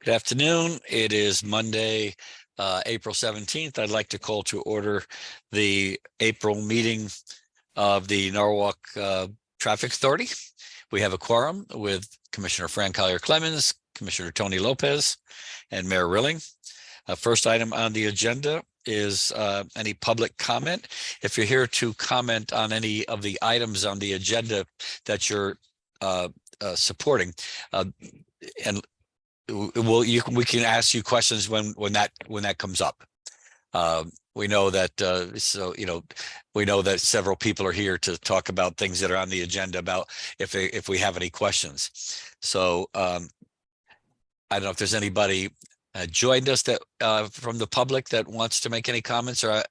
Good afternoon. It is Monday, April 17th. I'd like to call to order the April meeting of the Norwalk Traffic Authority. We have a quorum with Commissioner Fran Collier-Clemens, Commissioner Tony Lopez, and Mayor Rilling. First item on the agenda is any public comment. If you're here to comment on any of the items on the agenda that you're supporting, and we can ask you questions when that comes up. We know that we know that several people are here to talk about things that are on the agenda about if we have any questions. So I don't know if there's anybody joined us that from the public that wants to make any comments, or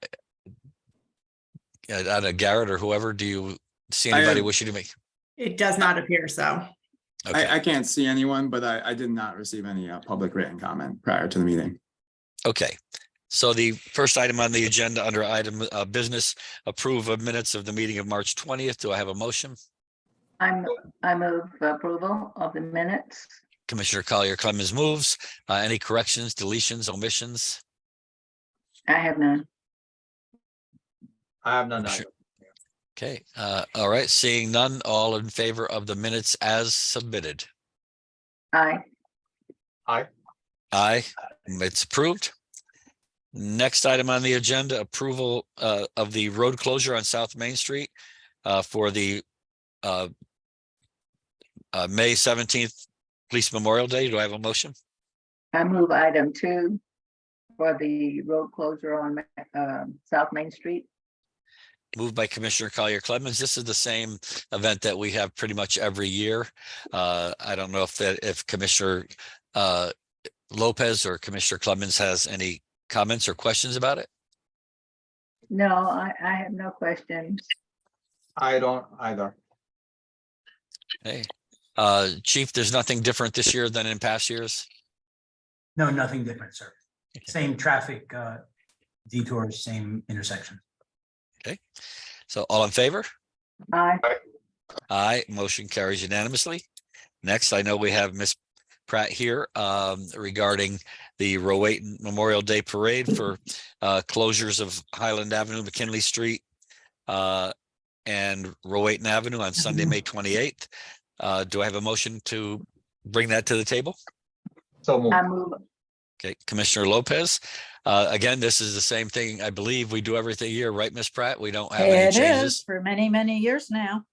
Garrett or whoever. Do you see anybody wishing to make? It does not appear so. Okay. I can't see anyone, but I did not receive any public written comment prior to the meeting. Okay. So the first item on the agenda under item business, approve of minutes of the meeting of March 20th. Do I have a motion? I move approval of the minutes. Commissioner Collier-Clemens moves. Any corrections, deletions, omissions? I have none. I have none. Sure. Okay. All right. Seeing none, all in favor of the minutes as submitted? Aye. Aye. Aye. It's approved. Next item on the agenda, approval of the road closure on South Main Street for the May 17th Police Memorial Day. Do I have a motion? I move item 2 for the road closure on South Main Street. Moved by Commissioner Collier-Clemens. This is the same event that we have pretty much every year. I don't know if Commissioner Lopez or Commissioner Clemens has any comments or questions about it. No, I have no questions. I don't either. Okay. Chief, there's nothing different this year than in past years? No, nothing different, sir. Same traffic detours, same intersection. Okay. So all in favor? Aye. Aye. Motion carries unanimously. Next, I know we have Ms. Pratt here regarding the Rowayton Memorial Day Parade for closures of Highland Avenue, McKinley Street, and Rowayton Avenue on Sunday, May 28th. Do I have a motion to bring that to the table? So moved. I move. Okay, Commissioner Lopez. Again, this is the same thing. I believe we do everything year, right, Ms. Pratt? We don't have any It changes. is for many, many years now.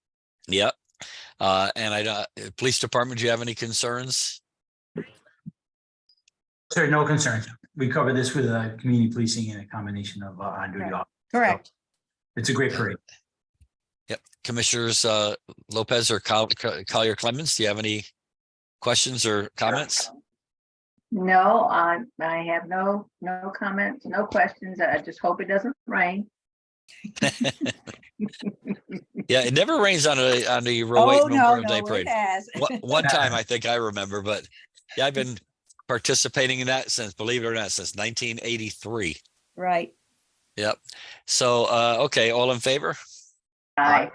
Yep. And police department, do you have any concerns? Sir, no concerns. We cover this with community policing and a combination of on-duty officers. Correct. It's a great parade. Yep. Commissioners Lopez or Collier-Clemens, do you have any questions or comments? No, I have no comments, no questions. I just hope it doesn't rain. Yeah, it never rains on the Oh, Rowayton no, Memorial no, Day it Parade. has. One time I think I remember, but yeah, I've been participating in that since, believe it or not, since 1983. Right. Yep. So, okay, all in favor? Aye.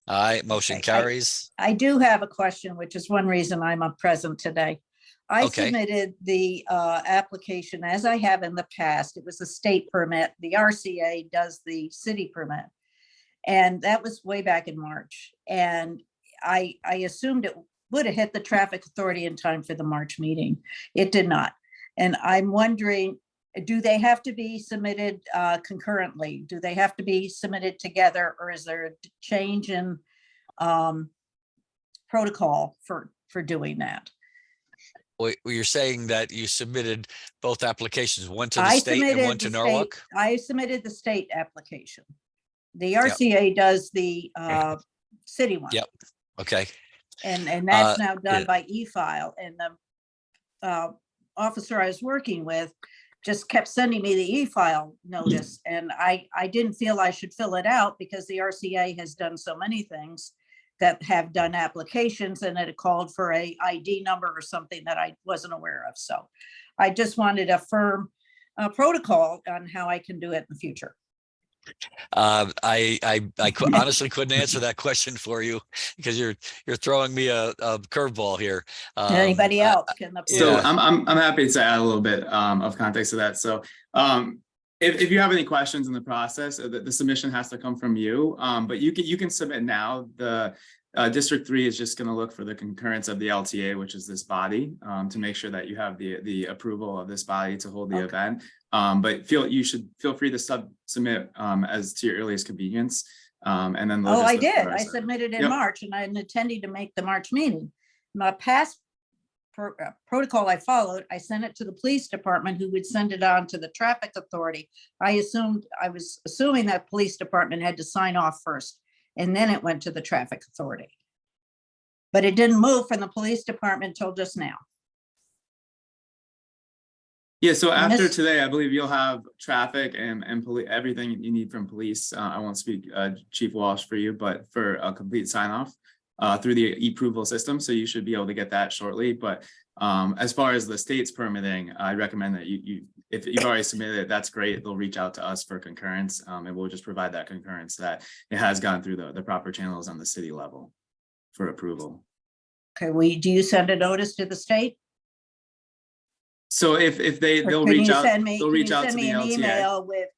Aye, motion Okay, carries. I do have a question, which is one reason I'm present today. I Okay. submitted the application as I have in the past. It was a state permit. The RCA does the city permit. And that was way back in March. And I assumed it would have hit the traffic authority in time for the March meeting. It did not. And I'm wondering, do they have to be submitted concurrently? Do they have to be submitted together, or is there a change in protocol for doing that? Well, you're saying that you submitted both applications, one to the I state and submitted one to the Norwalk? state- I submitted the state application. The RCA does the city one. Yep. Okay. And that's now yeah. done by e-file, and the officer I was working with just kept sending me the e-file notice, and I didn't feel I should fill it out because the RCA has done so many things that have done applications, and it called for a ID number or something that I wasn't aware of. So I just wanted a firm protocol on how I can do it in the future. Honestly couldn't answer that question for you because you're throwing me a curveball here. Anybody else? Can the So Yeah. I'm happy to add a little bit of context to that. So if you have any questions in the process, the submission has to come from you. But you can submit now. The District 3 is just going to look for the concurrence of the LTA, which is this body, to make sure that you have the approval of this body to hold the Okay. event. But you should feel free to submit as to your earliest convenience. And then they'll Oh, just I look did. for I us. submitted in Yep. March and I'm intending to make the March meeting. My past protocol I followed, I sent it to the police department who would send it on to the traffic authority. I was assuming that police department had to sign off first and then it went to the traffic authority. But it didn't move from the police department till just now. Yeah, so And after this- today, I believe you'll have traffic and everything you need from police. I won't speak Chief Walsh for you, but for a complete sign off through the e-approval system. So you should be able to get that shortly. But as far as the state's permitting, I recommend that if you've already submitted it, that's great. They'll reach out to us for concurrence and we'll just provide that concurrence that it has gone through the proper channels on the city level for approval. Okay, do you send a notice to the state? So if Or they'll can reach you out, send me- they'll can reach you out to send the me an LTA. email with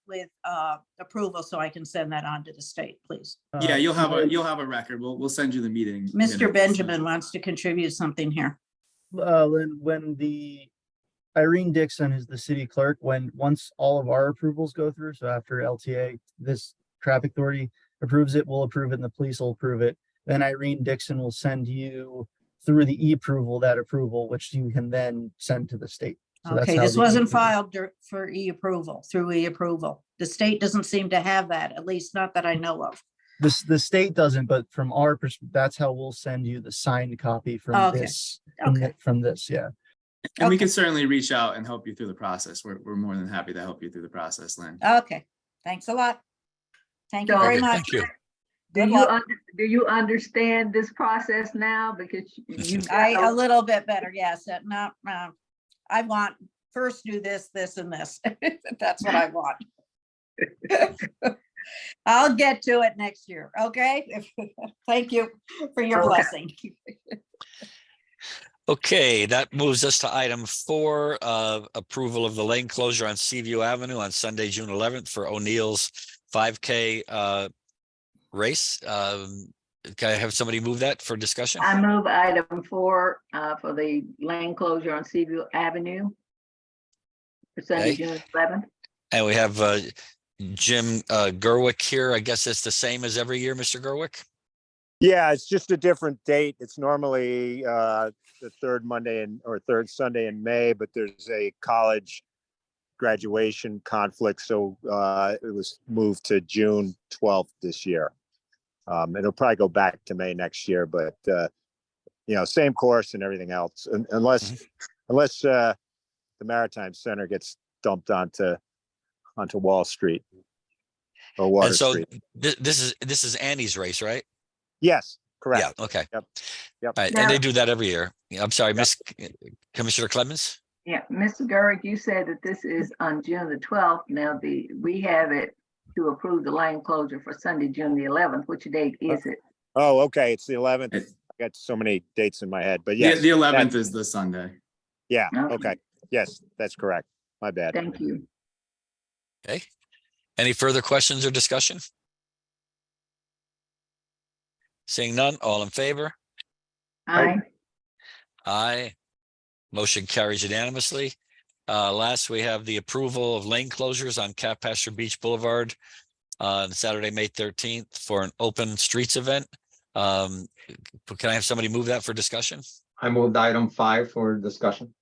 approval so I can send that on to the state, please? Yeah, you'll have a record. We'll send you the meeting. Mr. minutes. Benjamin wants to contribute something here. Lynn, when the Irene Dixon is the city clerk, once all of our approvals go through, so after LTA, this traffic authority approves it, we'll approve it and the police will approve it. Then Irene Dixon will send you through the e-approval, that approval, which you can then send to the state. So that's Okay, how this the wasn't e-approval- filed for e-approval, through e-approval. The state doesn't seem to have that, at least not that I know of. The state doesn't, but from our perspective, that's how we'll send you the signed copy from Okay, this, okay. from this, yeah. And we Okay. can certainly reach out and help you through the process. We're more than happy to help you through the process, Lynn. Okay, thanks a lot. Thank you So- very Okay, much. thank you. Do Good you, luck. do you understand this process now? Because you. A little bit better, yes, not, I want, first do this, this, and this. That's what I want. I'll get to it next year, okay? Thank you for your Okay. blessing. Okay, that moves us to item 4, approval of the lane closure on Seaview Avenue on Sunday, June 11th for O'Neill's 5K race. Can I have somebody move that for discussion? I move item 4 for the lane closure on Seaview Avenue for Sunday, Okay. June 11th. And we have Jim Gerwick here. I guess it's the same as every year, Mr. Gerwick? Yeah, it's just a different date. It's normally the third Monday or third Sunday in May, but there's a college graduation conflict, so it was moved to June 12th this year. It'll probably go back to May next year, but same course and everything else, unless the Maritime Center gets dumped onto Wall Street or Water And so Street. this is Annie's race, right? Yes, Yeah, correct. okay. Yep. All right, Now- and they do that every year. Yeah, I'm sorry, Yep. Miss Commissioner Clemens? Yeah, Mr. Gurrick, you said that this is on June the 12th. Now, we have it to approve the lane closure for Sunday, June the 11th. Which date is it? Oh, okay. It's the 11th. It- I got so many dates in my head, but yes. The 11th that- is the Sunday. Yeah, Okay. okay. Yes, that's correct. My bad. Thank you. Okay. Any further questions or discussion? Seeing none, all in favor? Aye. Aye. Motion carries unanimously. Last, we have the approval of lane closures on Calf Pasture Beach Boulevard on Saturday, May 13th for an open streets event. Can I have somebody move that for discussion? I moved item 5 for discussion.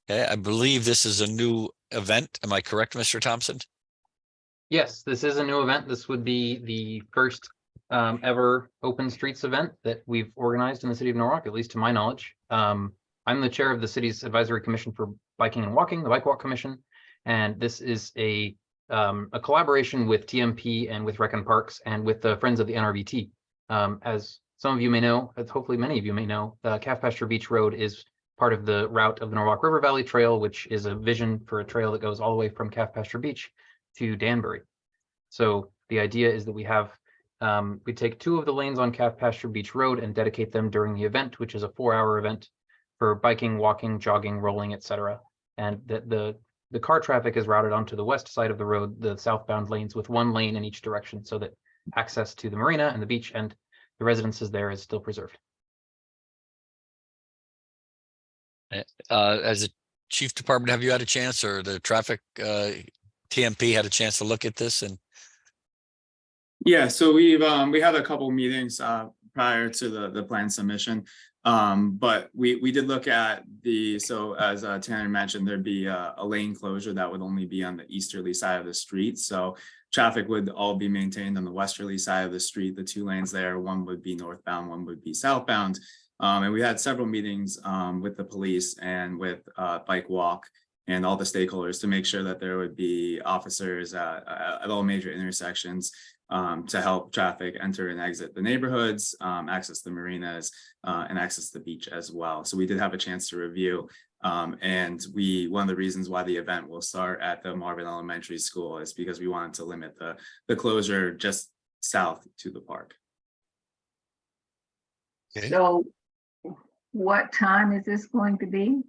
Okay, I believe this is a new event. Am I correct, Mr. Thompson? Yes, this is a new event. This would be the first ever open streets event that we've organized in the city of Norwalk, at least to my knowledge. I'm the chair of the city's advisory commission for biking and walking, the Bike Walk Commission. And this is a collaboration with TMP and with Rec and Parks and with the Friends of the NRVT. As some of you may know, as hopefully many of you may know, Calf Pasture Beach Road is part of the route of the Norwalk River Valley Trail, which is a vision for a trail that goes all the way from Calf Pasture Beach to Danbury. So the idea is that we take 2 of the lanes on Calf Pasture Beach Road and dedicate them during the event, which is a 4-hour event for biking, walking, jogging, rolling, etc. And the car traffic is routed onto the west side of the road, the southbound lanes, with 1 lane in each direction, so that access to the marina and the beach and the residences there is still preserved. As a chief department, have you had a chance, or the traffic TMP had a chance to look at this? And Yeah, so we had a couple meetings prior to the plan submission. But we did look at so as Tanner mentioned, there'd be a lane closure that would only be on the easterly side of the street. So traffic would all be maintained on the westerly side of the street, the 2 lanes there. One would be northbound, one would be southbound. And we had several meetings with the police and with Bike Walk and all the stakeholders to make sure that there would be officers at all major intersections to help traffic enter and exit the neighborhoods, access the marinas, and access the beach as well. So we did have a chance to review. And one of the reasons why the event will start at the Marvin Elementary School is because we wanted to limit the closure just south to the park. Okay. So what time is this going to be?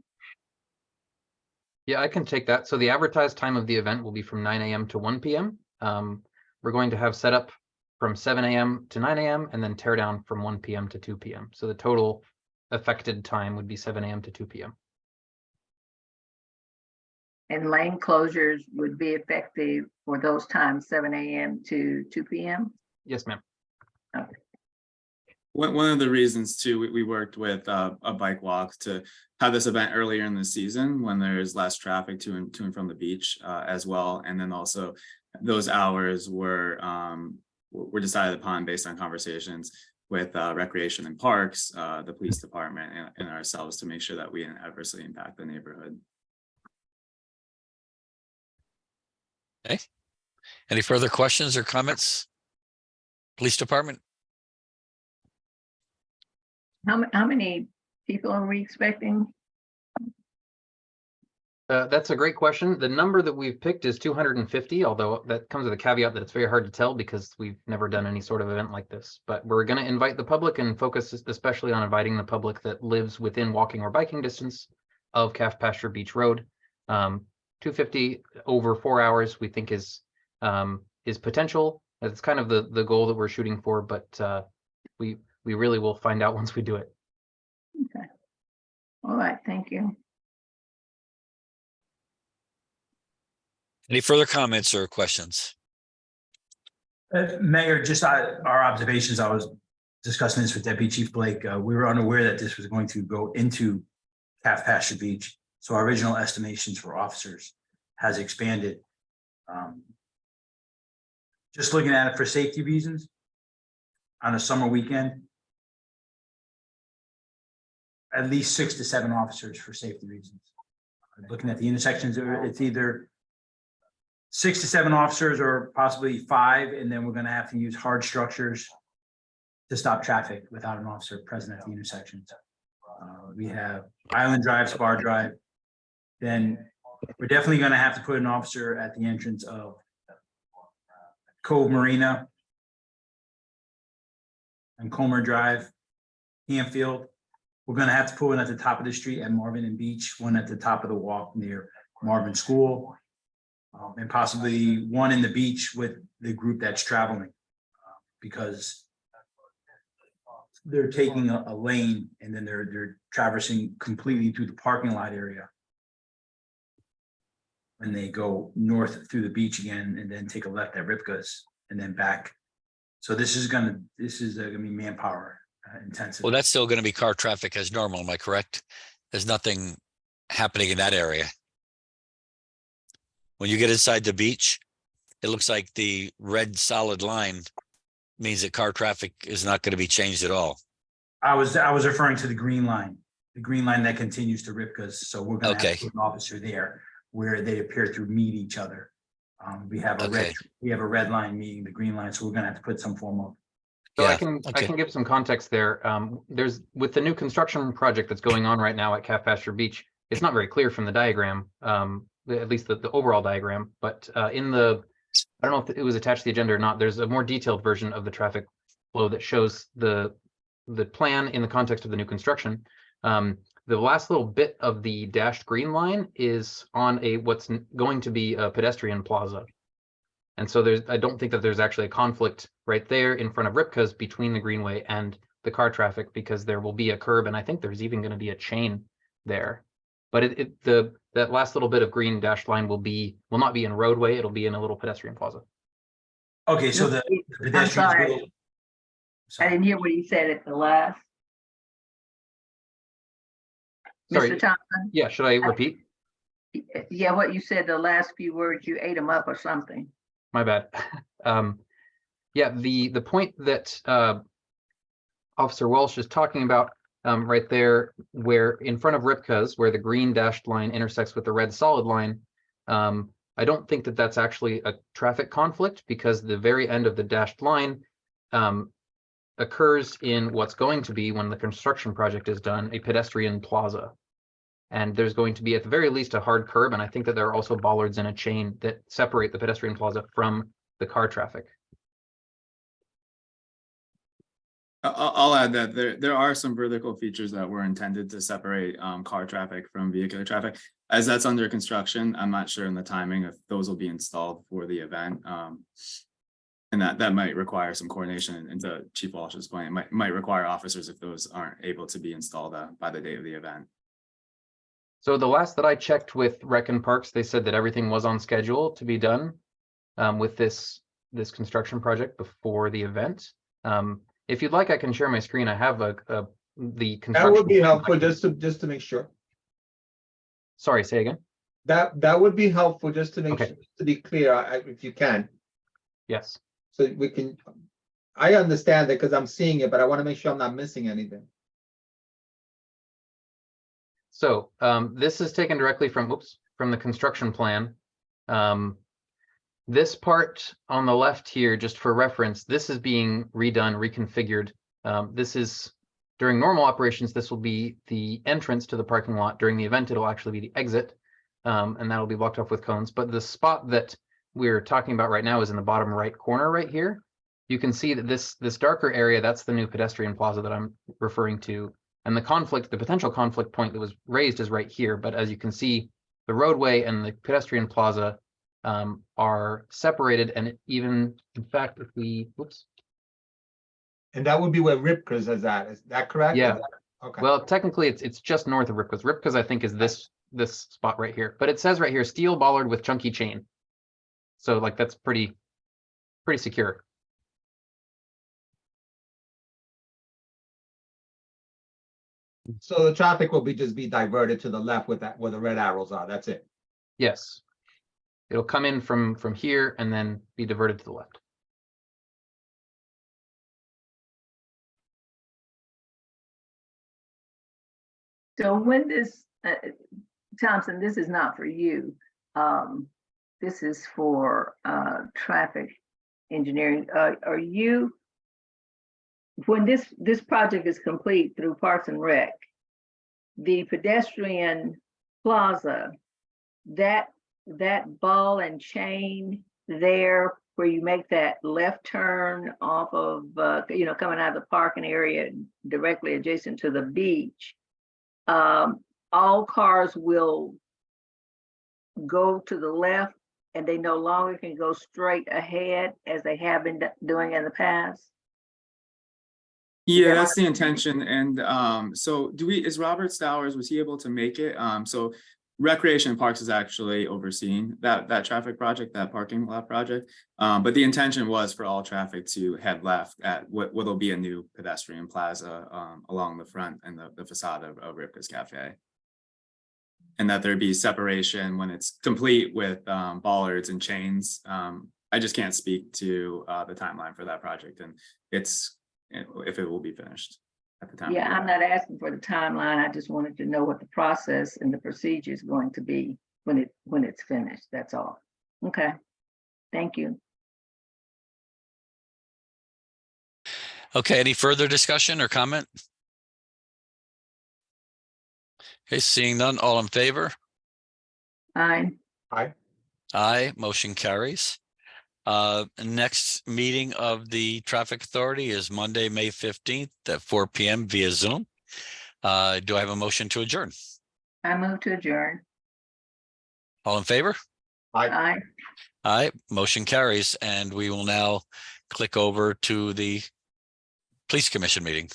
Yeah, I can take that. So the advertised time of the event will be from 9 a.m. to 1 p.m. We're going to have set up from 7 a.m. to 9 a.m. and then tear down from 1 p.m. to 2 p.m. So the total affected time would be 7 a.m. to 2 p.m. And lane closures would be effective for those times, 7 a.m. to 2 p.m.? Yes, ma'am. Okay. One of the reasons too, we worked with a Bike Walk to have this event earlier in the season when there's less traffic to and from the beach as well. And then also those hours were decided upon based on conversations with Recreation and Parks, the police department, and ourselves to make sure that we didn't adversely impact the neighborhood. okay. Any further questions or comments? Police department? How many people are we expecting? That's a great question. The number that we've picked is 250, although that comes with a caveat that it's very hard to tell because we've never done any sort of event like this. But we're going to invite the public and focus especially on inviting the public that lives within walking or biking distance of Calf Pasture Beach Road. 250 over 4 hours we think is potential. That's kind of the goal that we're shooting for, but we really will find out once we do it. Okay. All right, thank you. Any further comments or questions? Mayor, just our observations, I was discussing this with Deputy Chief Blake. We were unaware that this was going to go into Calf Pasture Beach. So our original estimations for officers has expanded. Just looking at it for safety reasons, on a summer weekend, at least 6 to 7 officers for safety reasons. Looking at the intersections, it's either 6 to 7 officers or possibly 5, and then we're going to have to use hard structures to stop traffic without an officer present at the intersections. We have Island Drive, Spar Drive. Then we're definitely going to have to put an officer at the entrance of Cove Marina and Comer Drive, Hanfield. We're going to have to put one at the top of the street at Marvin and Beach, one at the top of the walk near Marvin School, and possibly one in the beach with the group that's traveling, because they're taking a lane and then they're traversing completely through the parking lot area. And they go north through the beach again and then take a left at Ripka's and then back. So this is gonna be manpower intensive. Well, that's still going to be car traffic as normal. Am I correct? There's nothing happening in that area. When you get inside the beach, it looks like the red solid line means that car traffic is not going to be changed at all. I was referring to the green line that continues to Ripka's. So we're gonna have to put an officer there where they appear to meet each other. We have a red line meeting the green line, so we're gonna have to put some form of. So I can give some context there. There's with the new construction project that's going on right now at Calf Pasture Beach, it's not very clear from the diagram, at least the overall diagram, but in the I don't know if it was attached to the agenda or not. There's a more detailed version of the traffic flow that shows the plan in the context of the new construction. The last little bit of the dashed green line is on what's going to be a pedestrian plaza. And so I don't think that there's actually a conflict right there in front of Ripka's between the Greenway and the car traffic, because there will be a curb, and I think there's even going to be a chain there. But that last little bit of green dashed line will not be in roadway, it'll be in a little pedestrian plaza. Okay, so the I'm pedestrians sorry. will. I Sorry. didn't hear what you said at the last. Sorry, Mr. Thompson? yeah, should I repeat? Yeah, what you said, the last few words, you ate them up or something. My bad. Yeah, the point that Officer Walsh is talking about right there, where in front of Ripka's, where the green dashed line intersects with the red solid line, I don't think that that's actually a traffic conflict, because the very end of the dashed line occurs in what's going to be, when the construction project is done, a pedestrian plaza. And there's going to be at the very least a hard curb, and I think that there are also bollards in a chain that separate the pedestrian plaza from the car traffic. I'll add that there are some vertical features that were intended to separate car traffic from vehicular traffic. As that's under construction, I'm not sure in the timing if those will be installed for the event. And that might require some coordination, and to Chief Walsh's point, it might require officers if those aren't able to be installed by the date of the event. So the last that I checked with Rec and Parks, they said that everything was on schedule to be done with this construction project before the event. If you'd like, I can share my screen. I have the construction. That would be helpful, just to make sure. Sorry, say again. That would be helpful, just to make Okay. sure, to be clear, if you can. Yes. So we can, I understand it because I'm seeing it, but I want to make sure I'm not missing anything. So this is taken directly from the construction plan. This part on the left here, just for reference, this is being redone, reconfigured. This is during normal operations, this will be the entrance to the parking lot. During the event, it'll actually be the exit, and that'll be blocked off with cones. But the spot that we're talking about right now is in the bottom right corner right here. You can see that this darker area, that's the new pedestrian plaza that I'm referring to. And the potential conflict point that was raised is right here. But as you can see, the roadway and the pedestrian plaza are separated. And even, in fact, if we, And that would be where Ripker's is at, is that correct? Yeah. Okay. Well, technically it's just north of Ripka's. Ripka's, I think, is this spot right here. But it says right here, steel bollard with chunky chain. So like that's pretty secure. So the traffic will just be diverted to the left with that, where the red arrows are, that's it. Yes. It'll come in from here and then be diverted to the left. So when this, Thompson, this is not for you. This is for traffic engineering. Are you, when this project is complete through Parks and Rec, the pedestrian plaza, that ball and chain there where you make that left turn off of, coming out of the parking area directly adjacent to the beach, all cars will go to the left and they no longer can go straight ahead as they have been doing in the past? Yeah, that's the intention. And so is Robert Stowers, was he able to make it? So Recreation and Parks is actually overseeing that traffic project, that parking lot project. But the intention was for all traffic to head left at what'll be a new pedestrian plaza along the front and the facade of Ripka's Cafe. And that there'd be separation when it's complete with bollards and chains. I just can't speak to the timeline for that project, and if it will be finished at the time. Yeah, I'm not asking for the timeline. I just wanted to know what the process and the procedure is going to be when it's finished. That's all. Okay. Thank you. Okay, any further discussion or comment? Okay, seeing none, all in favor? Aye. Aye, motion carries. Next meeting of the Traffic Authority is Monday, May 15th at 4 PM via Zoom. Do I have a motion to adjourn? I move to adjourn. All in favor? Aye. Aye, motion carries, and we will now click over to the Police Commission meeting.